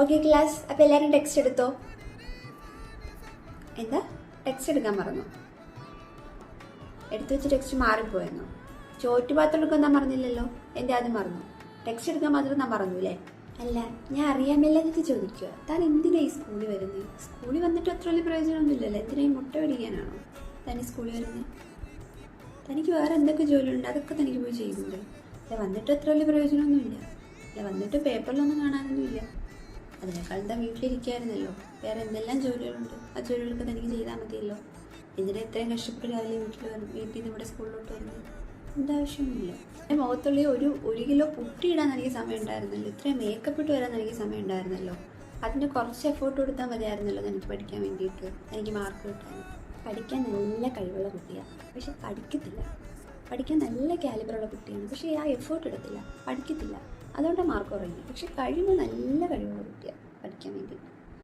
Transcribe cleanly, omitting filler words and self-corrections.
Okay class, അപ്പോൾ എല്ലാവരും text എടുത്തോ. എന്താ ടെക്സ്റ്റ് എടുക്കാൻ മറന്നു? എടുത്തു വെച്ച് ടെക്സ്റ്റ് മാറിപ്പോയെന്നോ? ചോറ്റുപാത്രം എടുക്കാൻ ഞാൻ മറന്നില്ലല്ലോ. എൻ്റെ ആദ്യം മറന്നു. ടെക്സ്റ്റ് എടുക്കാൻ മാത്രം ഞാൻ മറന്നു അല്ലേ? അല്ല, ഞാൻ അറിയാമല്ലെന്നിട്ട് ചോദിക്കുക. താൻ എന്തിനാ ഈ സ്കൂളിൽ വരുന്നത്? സ്കൂളിൽ വന്നിട്ട് അത്ര വലിയ പ്രയോജനമൊന്നുമില്ലല്ലോ. എന്തിനാ ഈ മുട്ട പിടിക്കാനാണോ താൻ ഈ സ്കൂളിൽ വരുന്നത്? തനിക്ക് വേറെ എന്തൊക്കെ ജോലിയുണ്ട്, അതൊക്കെ തനിക്ക് പോയി ചെയ്യുന്നുണ്ട്. അല്ല, വന്നിട്ട് അത്ര വലിയ പ്രയോജനമൊന്നുമില്ല. അല്ല, വന്നിട്ട് പേപ്പറിലൊന്നും കാണാനൊന്നുമില്ല. അതിനേക്കാൾ എന്താ വീട്ടിലിരിക്കായിരുന്നല്ലോ. വേറെ എന്തെല്ലാം ജോലികളുണ്ട്, ആ ജോലികളൊക്കെ തനിക്ക് ചെയ്താൽ മതിയല്ലോ. എന്തിനാ ഇത്രയും കഷ്ടപ്പെട്ട് രാവിലെ വീട്ടിൽ നിന്ന് ഇവിടെ സ്കൂളിലോട്ട് വരുന്നത്? എന്താവശ്യമൊന്നുമില്ല. എൻ്റെ മുഖത്തുള്ള ഒരു കിലോ പുട്ടിയിടാൻ എനിക്ക് സമയം ഉണ്ടായിരുന്നല്ലോ. ഇത്രയും മേക്കപ്പ് ഇട്ട് വരാൻ എനിക്ക് സമയം ഉണ്ടായിരുന്നല്ലോ. അതിന് കുറച്ച് എഫേർട്ട് കൊടുത്താൽ മതിയായിരുന്നല്ലോ എനിക്ക് പഠിക്കാൻ വേണ്ടിയിട്ട്, എനിക്ക് മാർക്ക് കിട്ടാൻ. പഠിക്കാൻ നല്ല കഴിവുള്ള കുട്ടിയാണ്, പക്ഷെ പഠിക്കത്തില്ല. പഠിക്കാൻ നല്ല കാലിബറുള്ള കുട്ടിയാണ്, പക്ഷേ ആ എഫേർട്ട് എടുത്തില്ല, പഠിക്കത്തില്ല. അതുകൊണ്ട് മാർക്ക് കുറയുന്നു. പക്ഷെ കഴിവ് നല്ല കഴിവുള്ള കുട്ടി.